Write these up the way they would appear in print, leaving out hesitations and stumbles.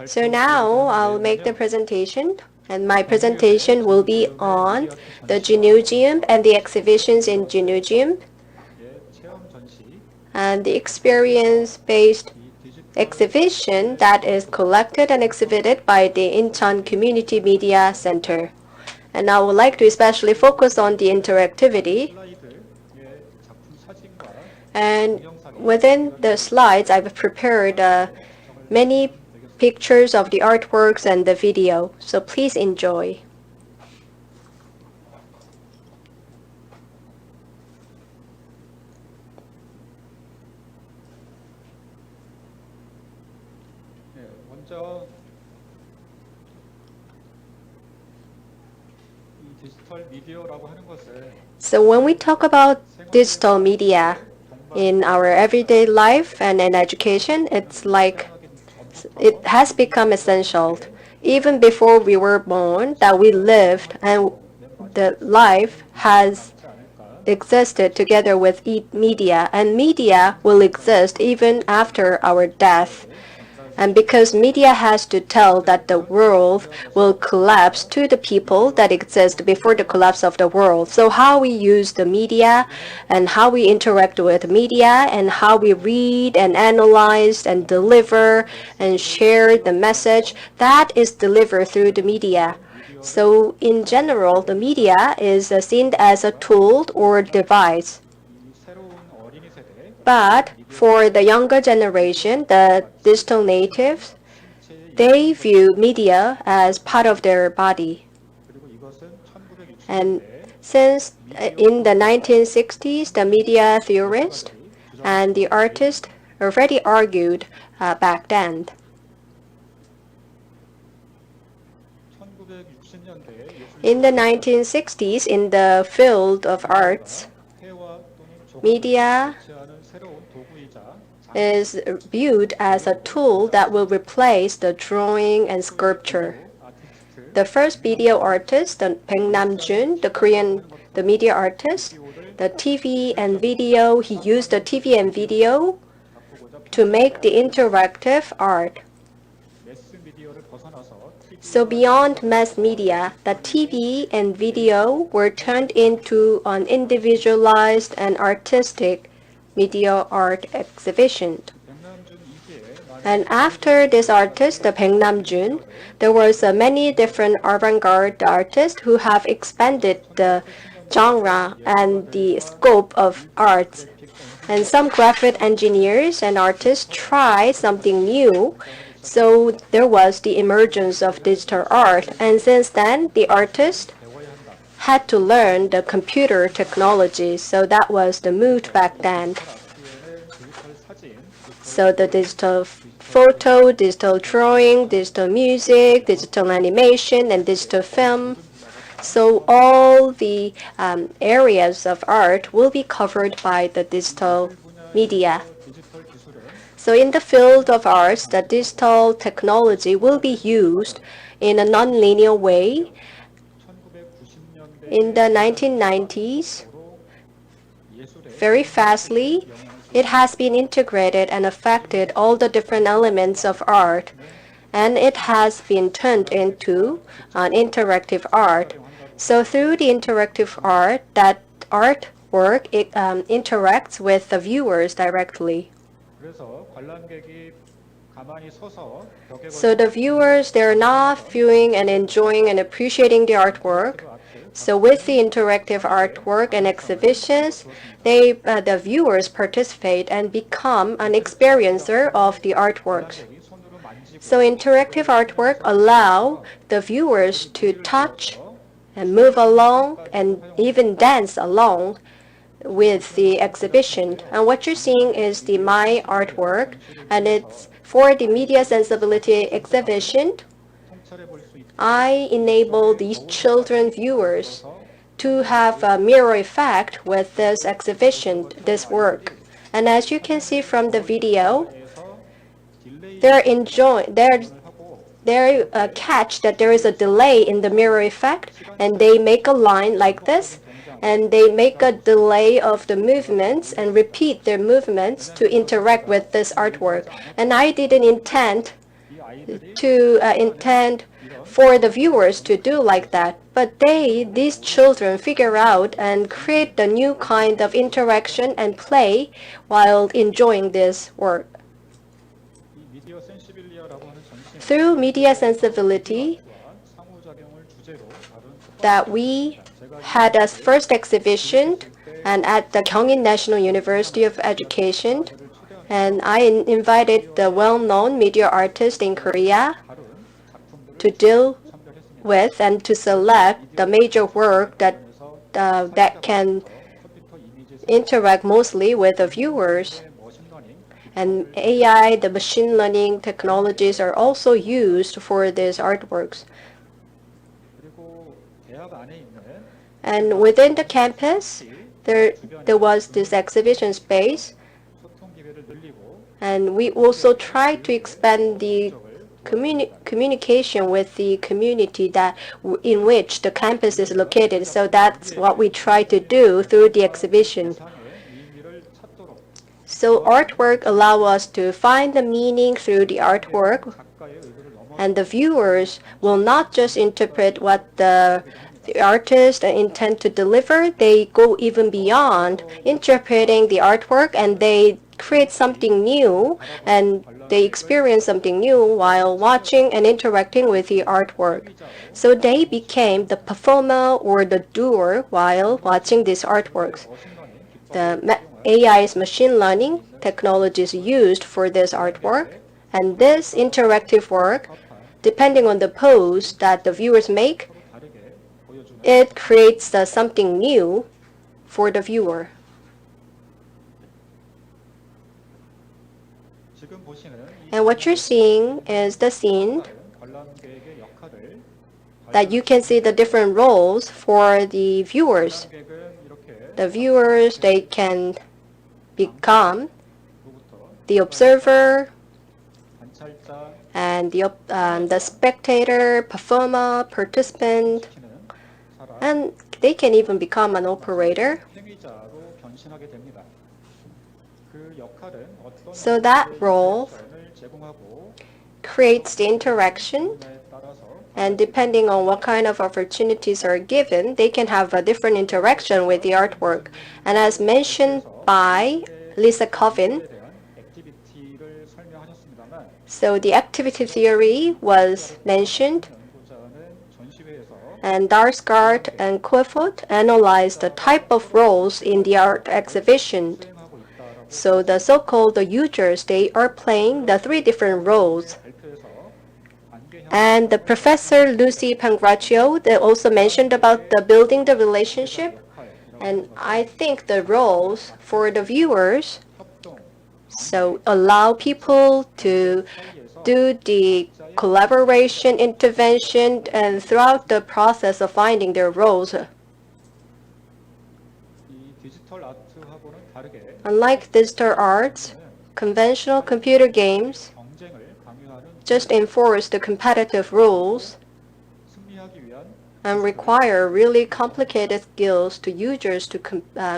So now I'll make the presentation, and my presentation will be on the GINUSEUM and the exhibitions in GINUSEUM and the experience-based exhibition that is collected and exhibited by the Incheon Community Media Center. And I would like to especially focus on the interactivity. And within the slides, I've prepared many pictures of the artworks and the video, so please enjoy. So when we talk about digital media in our everyday life and in education, it's like it has become essential. Even before we were born, that we lived and the life has existed together with media, and media will exist even after our death. And because media has to tell that the world will collapse to the people that exist before the collapse of the world. So how we use the media and how we interact with media and how we read and analyze and deliver and share the message, that is delivered through the media. So in general, the media is seen as a tool or device. But for the younger generation, the digital natives, they view media as part of their body. And since in the 1960s, the media theorist and the artist already argued back then. In the 1960s, in the field of arts, media is viewed as a tool that will replace the drawing and sculpture. The first video artist, Baek Nam-jun, the media artist, the TV and video, he used the TV and video to make the interactive art. So beyond mass media, the TV and video were turned into an individualized and artistic media art exhibition. And after this artist, the Baek Nam-jun, there was many different avant-garde artists who have expanded the genre and the scope of arts. And some graphic engineers and artists tried something new. So there was the emergence of digital art. And since then, the artist had to learn the computer technology, so that was the mood back then. So the digital photo, digital drawing, digital music, digital animation, and digital film. So all the areas of art will be covered by the digital media. So in the field of arts, the digital technology will be used in a non-linear way. In the 1990s, very fastly, it has been integrated and affected all the different elements of art, and it has been turned into an interactive art. So through the interactive art, that artwork interacts with the viewers directly. So the viewers, they're not viewing and enjoying and appreciating the artwork. So with the interactive artwork and exhibitions, the viewers participate and become an experiencer of the artworks. So interactive artwork allow the viewers to touch and move along and even dance along with the exhibition. And what you're seeing is the My Artwork, and it's for the media sensibility exhibition. I enable these children viewers to have a mirror effect with this exhibition, this work. And as you can see from the video, they catch that there is a delay in the mirror effect, and they make a line like this, and they make a delay of the movements and repeat their movements to interact with this artwork. And I didn't intend to intend for the viewers to do like that. But these children figure out and create the new kind of interaction and play while enjoying this work. Through media sensibility that we had as first exhibition and at the Gyeongin National University of Education, and I invited the well-known media artist in Korea to deal with and to select the major work that can interact mostly with the viewers. And AI, the machine learning technologies are also used for these artworks. And within the campus, there was this exhibition space, and we also tried to expand the communication with the community in which the campus is located. So that's what we try to do through the exhibition. So artwork allow us to find the meaning through the artwork, and the viewers will not just interpret what the artist intend to deliver. They go even beyond interpreting the artwork, and they create something new, and they experience something new while watching and interacting with the artwork. So they became the performer or the doer while watching these artworks. The AI's machine learning technologies used for this artwork, and this interactive work, depending on the pose that the viewers make, it creates something new for the viewer. And what you're seeing is the scene that you can see the different roles for the viewers. The viewers, they can become the observer and the spectator, performer, participant, and they can even become an operator. So that role creates the interaction, and depending on what kind of opportunities are given, they can have a different interaction with the artwork. And as mentioned by Lisa Covin, so the activity theory was mentioned, and Darsgaard and Quiffoot analyzed the type of roles in the art exhibition. So the so-called users, they are playing the 3 different roles. And the Professor Lucy Pangraccio, they also mentioned about the building the relationship. And I think the roles for the viewers, so allow people to do the collaboration, intervention, and throughout the process of finding their roles. Unlike digital arts, conventional computer games just enforce the competitive rules and require really complicated skills to users to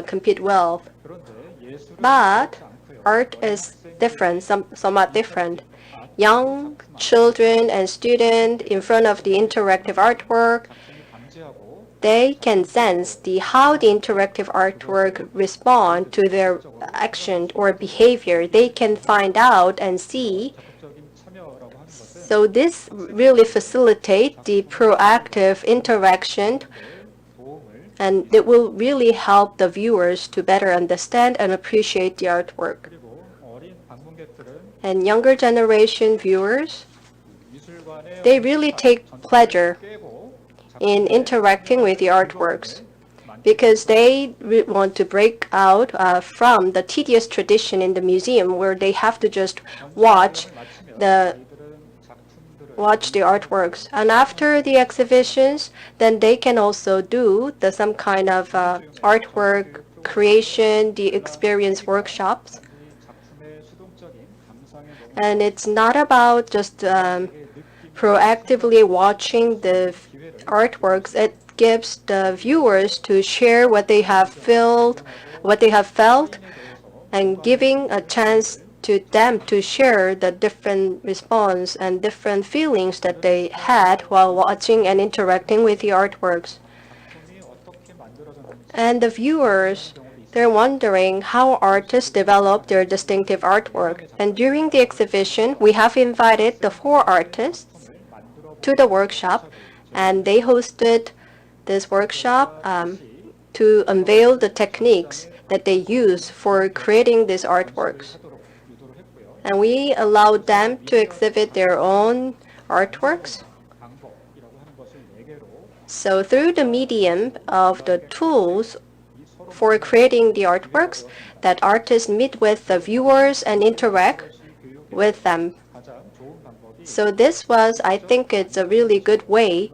compete well. But art is different, somewhat different. Young children and students in front of the interactive artwork, they can sense how the interactive artwork respond to their action or behavior. They can find out and see. So this really facilitates the proactive interaction, and it will really help the viewers to better understand and appreciate the artwork. And younger generation viewers, they really take pleasure in interacting with the artworks because they want to break out from the tedious tradition in the museum where they have to just watch the artworks. And after the exhibitions, then they can also do some kind of artwork creation, the experience workshops. And it's not about just proactively watching the artworks. It gives the viewers to share what they have felt, and giving a chance to them to share the different response and different feelings that they had while watching and interacting with the artworks. And the viewers, they're wondering how artists develop their distinctive artwork. And during the exhibition, we have invited the 4 artists to the workshop, and they hosted this workshop to unveil the techniques that they use for creating these artworks. And we allowed them to exhibit their own artworks. So through the medium of the tools for creating the artworks, that artists meet with the viewers and interact with them. So this was, I think it's a really good way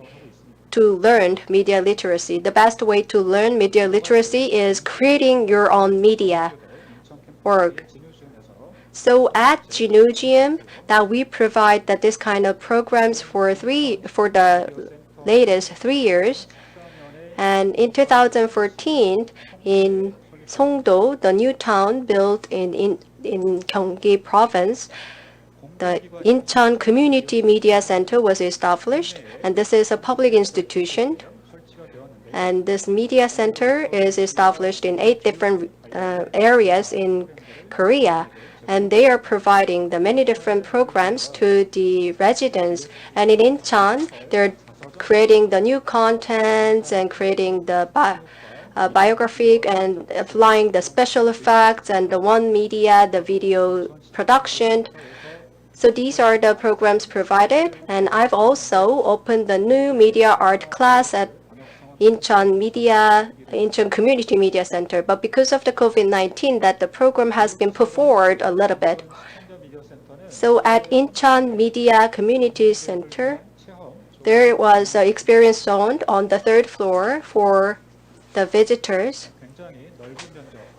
to learn media literacy. The best way to learn media literacy is creating your own media work. So at GINUSEUM, that we provide that this kind of programs for the latest 3 years. And in 2014, in Songdo, the new town built in Gyeonggi province, the Incheon Community Media Center was established, and this is a public institution. And this media center is established in 8 different areas in Korea, and they are providing the many different programs to the residents. And in Incheon, they're creating the new contents and creating the biographic and applying the special effects and the one media, the video production. So these are the programs provided, and I've also opened the new media art class at Incheon Community Media Center. But because of the COVID-19, that the program has been put forward a little bit. So at Incheon Media Community Center, there was an experience zone on the 3rd floor for the visitors.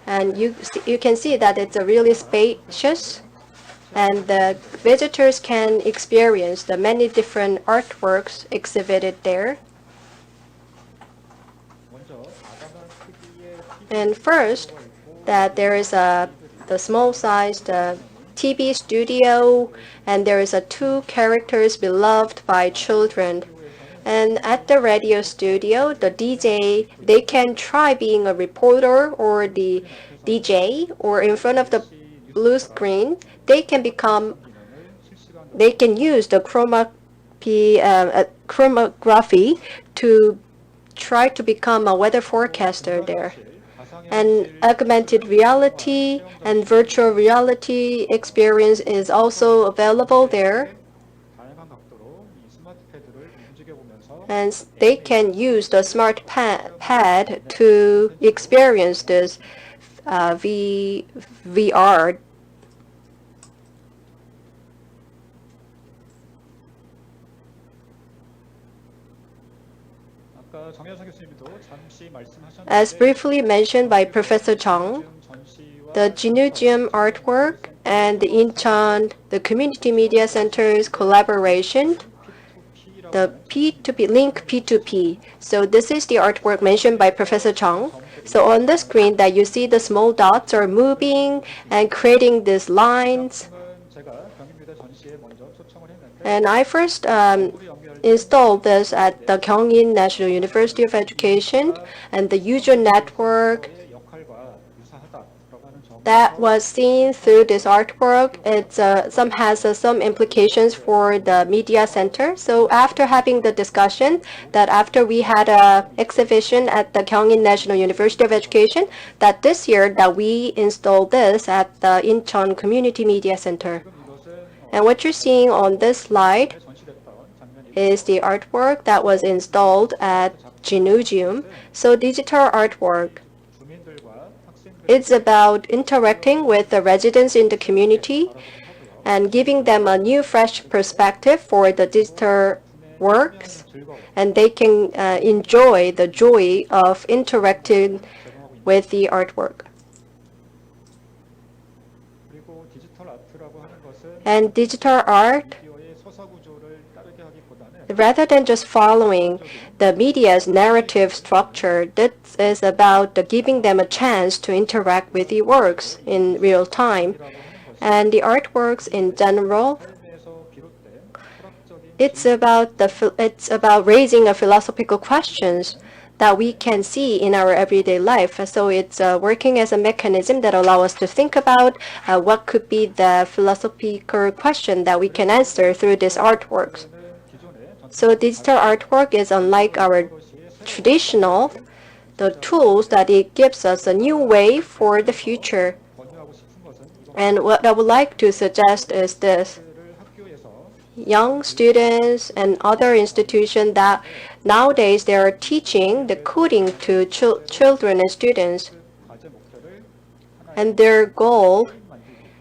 And you can see that it's a really spacious, and the visitors can experience the many different artworks exhibited there. And first, that there is the small-sized TV studio, and there is 2 characters beloved by children. And at the radio studio, the DJ, they can try being a reporter or the DJ, or in front of the blue screen, they can use the chromography to try to become a weather forecaster there. And augmented reality and virtual reality experience is also available there. And they can use the smart pad to experience this VR. As briefly mentioned by Professor Chang, the GINUSEUM artwork and the Incheon, the Community Media Center's collaboration, the P2P, link P2P. So this is the artwork mentioned by Professor Chang. So on the screen that you see the small dots are moving and creating these lines. And I first installed this at the Gyeongin National University of Education, and the user network that was seen through this artwork, it has some implications for the media center. So after having the discussion, that after we had an exhibition at the Gyeongin National University of Education, that this year that we installed this at the Incheon Community Media Center. And what you're seeing on this slide is the artwork that was installed at GINUSEUM. So digital artwork, it's about interacting with the residents in the community and giving them a new, fresh perspective for the digital works, and they can enjoy the joy of interacting with the artwork. And digital art, rather than just following the media's narrative structure, this is about giving them a chance to interact with the works in real time. And the artworks in general, it's about raising a philosophical questions that we can see in our everyday life. So it's working as a mechanism that allows us to think about what could be the philosophical question that we can answer through these artworks. So digital artwork is unlike our traditional the tools that it gives us a new way for the future. And what I would like to suggest is this. Young students and other institutions that nowadays they are teaching the coding to children and students. And their goal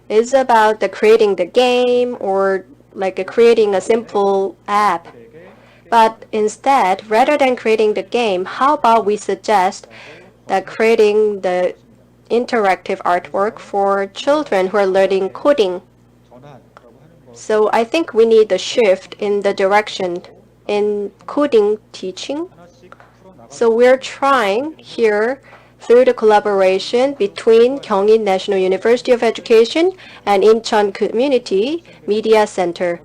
is about creating the game or like creating a simple app. But instead, rather than creating the game, how about we suggest that creating the interactive artwork for children who are learning coding? So I think we need a shift in the direction in coding teaching. So we're trying here through the collaboration between Gyeongin National University of Education and Incheon Community Media Center.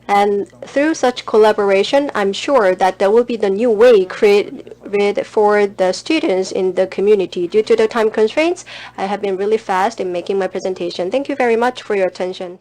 And through such collaboration, I'm sure that there will be the new way created for the students in the community. Due to the time constraints, I have been really fast in making my presentation. Thank you very much for your attention.